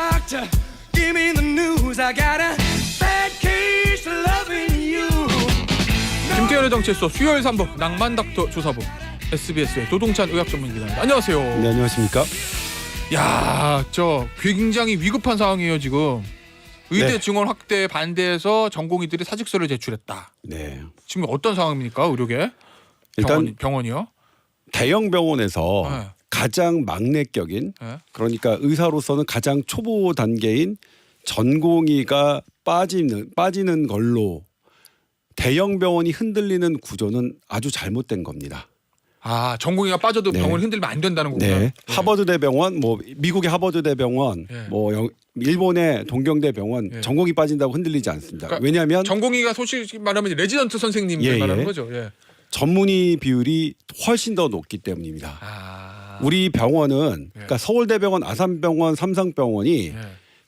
doctor, give me the news. I got a bad case of loving you. 김태현의 정치 수업 수요일 3부 낭만 닥터 조사부 SBS의 도동찬 의학 전문 기자입니다. 안녕하세요. 네, 안녕하십니까? 야, 저 굉장히 위급한 상황이에요 지금. 의대 네. 증원 확대에 반대해서 전공의들이 사직서를 제출했다. 네. 지금 어떤 상황입니까 의료계? 일단 병원이요? 대형 병원에서 네. 가장 막내격인 네. 그러니까 의사로서는 가장 초보 단계인 전공의가 빠지는 걸로 대형 병원이 흔들리는 구조는 아주 잘못된 겁니다. 아, 전공의가 빠져도 네. 병원을 흔들면 안 된다는 거구나. 네. 하버드대병원, 뭐 미국의 하버드대병원, 네. 뭐 일본의 동경대병원 네. 전공의 빠진다고 흔들리지 않습니다. 그러니까 왜냐하면 전공의가 솔직히 말하면 레지던트 선생님들 예, 말하는 예. 거죠. 예. 전문의 비율이 훨씬 더 높기 때문입니다. 아, 우리 병원은 그러니까 서울대병원, 아산병원, 삼성병원이 예.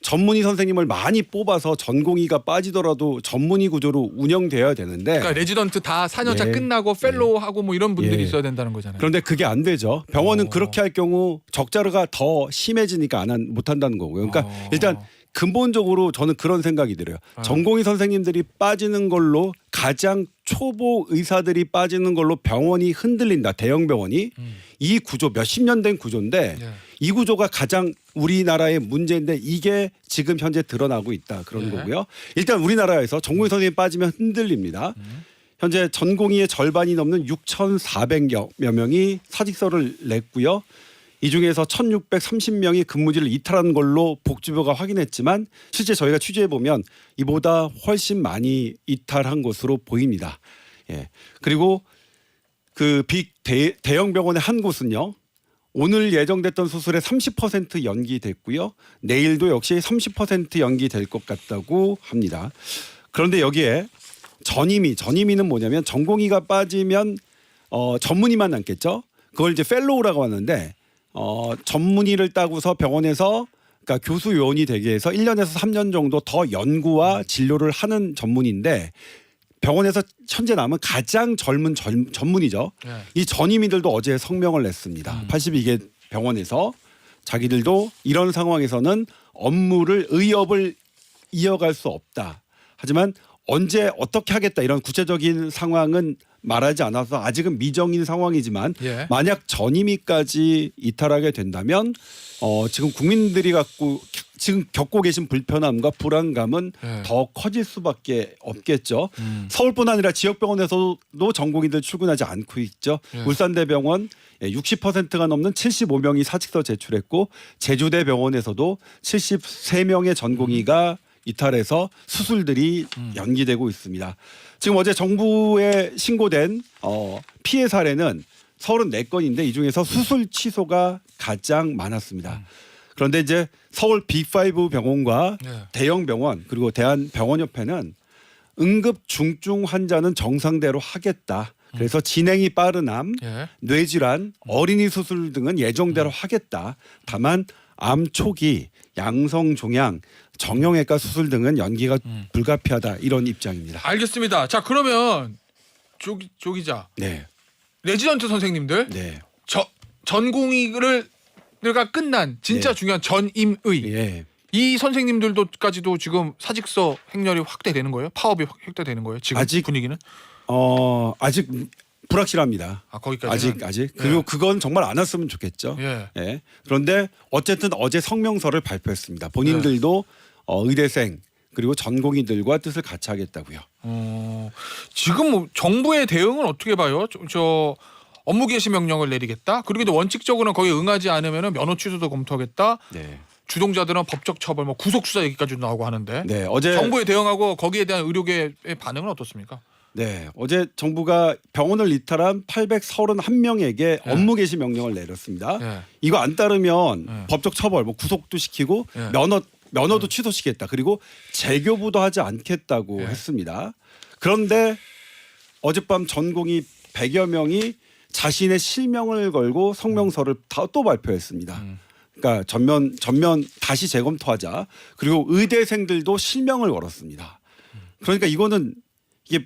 전문의 선생님을 많이 뽑아서 전공의가 빠지더라도 전문의 구조로 운영돼야 되는데 그러니까 레지던트 다 4년차 예. 끝나고 fellow 하고 뭐 이런 분들이 예. 있어야 된다는 거잖아요. 그런데 그게 안 되죠. 병원은 그렇게 할 경우 적자가 더 심해지니까 못 한다는 거고요. 그러니까 일단 근본적으로 저는 그런 생각이 들어요. 전공의 선생님들이 빠지는 걸로 가장 초보 의사들이 빠지는 걸로 병원이 흔들린다. 대형 병원이 이 구조 몇십 년 된 구조인데 예. 이 구조가 가장 우리나라의 문제인데 이게 지금 현재 드러나고 있다 그런 네. 거고요. 일단 우리나라에서 전공의 선생님이 빠지면 흔들립니다. 현재 전공의의 절반이 넘는 6,400여 명이 사직서를 냈고요. 이 중에서 1,630명이 근무지를 이탈한 걸로 복지부가 확인했지만 실제 저희가 취재해 보면 이보다 훨씬 많이 이탈한 것으로 보입니다. 예. 그리고 그 대형 병원의 한 곳은요. 오늘 예정됐던 수술에 30% 연기됐고요. 내일도 역시 30% 연기될 것 같다고 합니다. 그런데 여기에 전임의는 뭐냐면 전공의가 빠지면 전문의만 남겠죠. 그걸 이제 펠로우라고 하는데 전문의를 따고서 병원에서 그러니까 교수 요원이 되기 위해서 1년에서 3년 정도 더 연구와 진료를 하는 전문의인데 병원에서 현재 남은 가장 젊은 전문의죠. 네. 이 전임의들도 어제 성명을 냈습니다. 82개 병원에서 자기들도 이런 상황에서는 의업을 이어갈 수 없다. 하지만 언제 어떻게 하겠다 이런 구체적인 상황은 말하지 않아서 아직은 미정인 상황이지만 예. 만약 전임의까지 이탈하게 된다면 지금 국민들이 지금 겪고 계신 불편함과 불안감은 예. 더 커질 수밖에 없겠죠. 서울뿐 아니라 지역병원에서도 전공의들 출근하지 않고 있죠. 예. 울산대병원 60%가 넘는 75명이 사직서 제출했고 제주대병원에서도 73명의 전공의가 이탈해서 수술들이 연기되고 있습니다. 지금 어제 정부에 신고된 피해 사례는 34건인데 이 중에서 수술 취소가 가장 많았습니다. 그런데 이제 서울 빅5 병원과 네. 대형 병원 그리고 대한병원협회는 응급 중증 환자는 정상대로 하겠다. 그래서 진행이 빠른 암, 예. 뇌질환, 어린이 수술 등은 예정대로 하겠다. 다만 암 초기, 양성 종양, 정형외과 수술 등은 연기가 불가피하다 이런 입장입니다. 알겠습니다. 자, 그러면 조 기자, 네, 레지던트 선생님들 네, 전공의가 끝난 진짜 네. 중요한 전임의 예. 이 선생님들도까지도 지금 사직서 행렬이 확대되는 거예요? 파업이 확대되는 거예요? 지금 아직 분위기는? 아직 불확실합니다. 아, 거기까지 아직 그리고 그건 정말 안 왔으면 좋겠죠. 예. 예. 그런데 어쨌든 어제 성명서를 발표했습니다. 본인들도 의대생 그리고 전공의들과 뜻을 같이 하겠다고요. 지금 뭐 정부의 대응은 어떻게 봐요? 저 업무 개시 명령을 내리겠다. 그리고 이제 원칙적으로는 거기에 응하지 않으면 면허 취소도 검토하겠다. 네. 주동자들은 법적 처벌, 뭐 구속 수사 얘기까지 나오고 하는데 네. 어제 정부의 대응하고 거기에 대한 의료계의 반응은 어떻습니까? 네, 어제 정부가 병원을 이탈한 831명에게 업무 개시 명령을 내렸습니다. 예. 이거 안 따르면 예. 법적 처벌, 뭐 구속도 시키고 예. 면허도 취소시키겠다. 그리고 재교부도 하지 않겠다고 예. 했습니다. 그런데 어젯밤 전공의 100여 명이 자신의 실명을 걸고 성명서를 또 발표했습니다. 그러니까 전면 다시 재검토하자. 그리고 의대생들도 실명을 걸었습니다. 그러니까 이게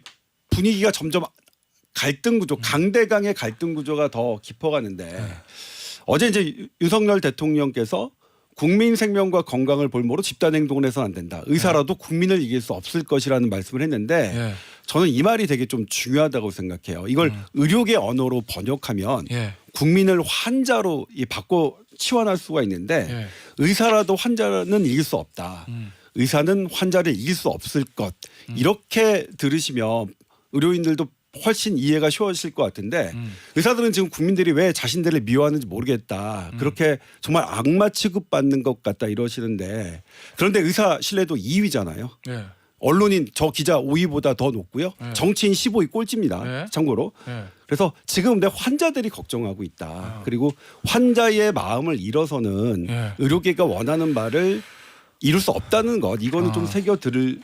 분위기가 점점 갈등 구조, 강대강의 갈등 구조가 더 깊어가는데 어제 이제 윤석열 대통령께서 국민 생명과 건강을 볼모로 집단 행동을 해서는 안 된다. 의사라도 국민을 이길 수 없을 것이라는 말씀을 했는데 예. 저는 이 말이 되게 좀 중요하다고 생각해요. 이걸 의료계 언어로 번역하면 예. 국민을 환자로 바꿔 치환할 수가 있는데 예. 의사라도 환자는 이길 수 없다. 의사는 환자를 이길 수 없을 것. 이렇게 들으시면 의료인들도 훨씬 이해가 쉬워질 것 같은데 의사들은 지금 국민들이 왜 자신들을 미워하는지 모르겠다. 그렇게 정말 악마 취급받는 것 같다 이러시는데 그런데 의사 신뢰도 2위잖아요. 예. 언론인 저 기자 5위보다 더 높고요. 네. 정치인 15위 꼴찌입니다. 네. 참고로. 예. 그래서 지금 내 환자들이 걱정하고 있다. 그리고 환자의 마음을 잃어서는 예. 의료계가 원하는 바를 이룰 수 없다는 것. 이거는 좀 새겨 들으면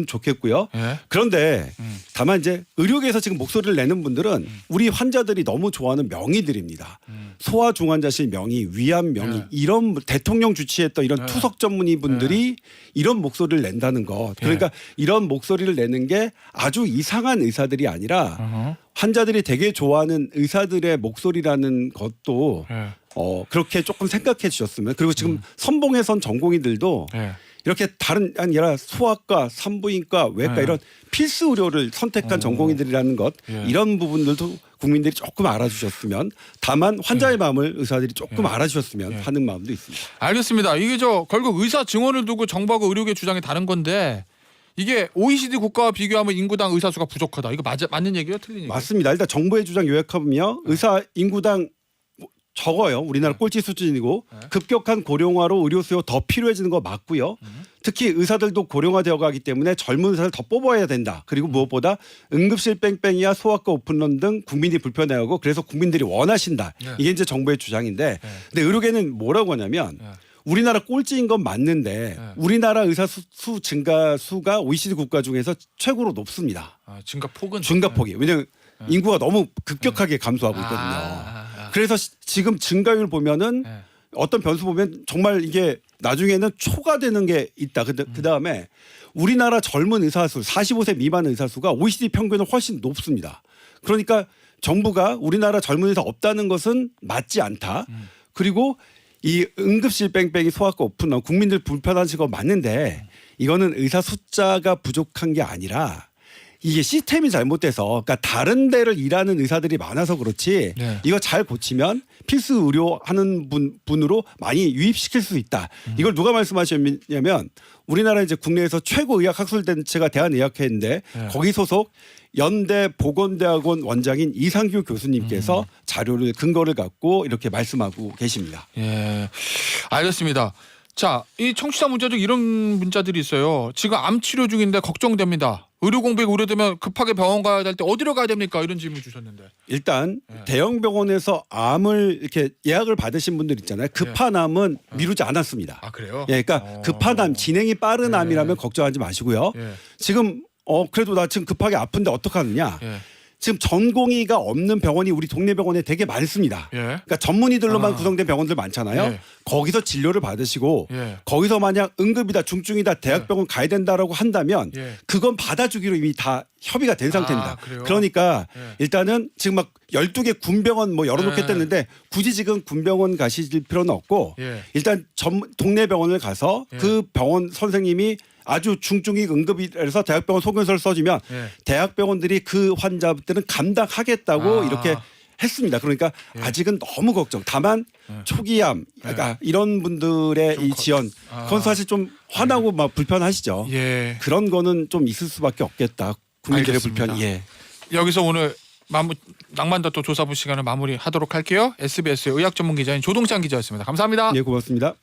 좋겠고요. 예. 그런데 다만 이제 의료계에서 지금 목소리를 내는 분들은 우리 환자들이 너무 좋아하는 명의들입니다. 소아중환자실 명의, 위암 명의 예. 이런 대통령 주치했던 이런 투석 전문의 분들이 이런 목소리를 낸다는 것. 그러니까 이런 목소리를 내는 게 아주 이상한 의사들이 아니라 어허. 환자들이 되게 좋아하는 의사들의 목소리라는 것도 예. 그렇게 조금 생각해 주셨으면. 그리고 지금 선봉에선 전공의들도 예. 이렇게 다른 아니라 소아과, 산부인과, 외과 네. 이런 필수 의료를 선택한 전공의들이라는 것 예. 이런 부분들도 국민들이 조금 알아주셨으면 다만 환자의 마음을 의사들이 조금 알아주셨으면 하는 마음도 있습니다. 알겠습니다. 이게 결국 의사 증언을 두고 정부하고 의료계 주장이 다른 건데 이게 OECD 국가와 비교하면 인구당 의사 수가 부족하다. 이거 맞는 얘기예요? 틀린 얘기예요? 맞습니다. 일단 정부의 주장 요약하면요. 의사 인구당 적어요. 우리나라 꼴찌 수준이고 급격한 고령화로 의료 수요 더 필요해지는 거 맞고요. 특히 의사들도 고령화되어 가기 때문에 젊은 의사를 더 뽑아야 된다. 그리고 무엇보다 응급실 뺑뺑이와 소아과 오픈런 등 국민이 불편해하고 그래서 국민들이 원하신다. 네. 이게 이제 정부의 주장인데 근데 의료계는 뭐라고 하냐면 우리나라 꼴찌인 건 맞는데 우리나라 의사 수 증가 수가 OECD 국가 중에서 최고로 높습니다. 아, 증가 폭은 증가폭이. 왜냐하면 인구가 너무 급격하게 감소하고 있거든요. 그래서 지금 증가율 보면은 어떤 변수 보면 정말 이게 나중에는 초과되는 게 있다. 그 다음에 우리나라 젊은 의사 수 45세 미만 의사 수가 OECD 평균은 훨씬 높습니다. 그러니까 정부가 우리나라 젊은 의사 없다는 것은 맞지 않다. 그리고 이 응급실 뺑뺑이 소아과 오픈런 국민들 불편하신 거 맞는데 이거는 의사 숫자가 부족한 게 아니라 이게 시스템이 잘못돼서 그러니까 다른 데를 일하는 의사들이 많아서 그렇지 네. 이거 잘 고치면 필수 의료하는 분으로 많이 유입시킬 수 있다. 이걸 누가 말씀하셨냐면 우리나라 이제 국내에서 최고 의학 학술단체가 대한의학회인데 거기 소속 연대 보건대학원 원장인 이상규 교수님께서 자료를 근거를 갖고 이렇게 말씀하고 계십니다. 예, 알겠습니다. 자, 이 청취자 문자 중 이런 문자들이 있어요. 지금 암 치료 중인데 걱정됩니다. 의료 공백이 우려되면 급하게 병원 가야 될 때 어디로 가야 됩니까? 이런 질문 주셨는데. 일단 대형 병원에서 암을 이렇게 예약을 받으신 분들 있잖아요. 급한 암은 미루지 않았습니다. 아, 그래요? 예, 그러니까 급한 암, 진행이 빠른 암이라면 걱정하지 마시고요. 예. 지금 그래도 나 지금 급하게 아픈데 어떡하느냐. 예. 지금 전공의가 없는 병원이 우리 동네 병원에 되게 많습니다. 예. 그러니까 전문의들로만 구성된 병원들 많잖아요. 예. 거기서 진료를 받으시고 예. 거기서 만약 응급이다 중증이다 대학병원 가야 된다라고 한다면 예. 그건 받아주기로 이미 다 협의가 된 상태입니다. 그래요? 그러니까 예. 일단은 지금 막 12개 군병원 뭐 열어놓겠다는데 굳이 지금 군병원 가실 필요는 없고 예. 일단 동네 병원을 가서 예. 그 병원 선생님이 아주 중증이 응급이라서 대학병원 소견서를 써주면 예. 대학병원들이 그 환자들은 감당하겠다고 이렇게 했습니다. 그러니까 아직은 너무 걱정. 다만 초기암 그러니까 이런 분들의 이 지연 그건 사실 좀 화나고 막 불편하시죠. 예. 그런 거는 좀 있을 수밖에 없겠다. 국민들의 알겠습니다. 불편. 예. 여기서 오늘 낭만다또 조사부 시간을 마무리하도록 할게요. SBS 의학 전문 기자인 조동찬 기자였습니다. 감사합니다. 예, 고맙습니다.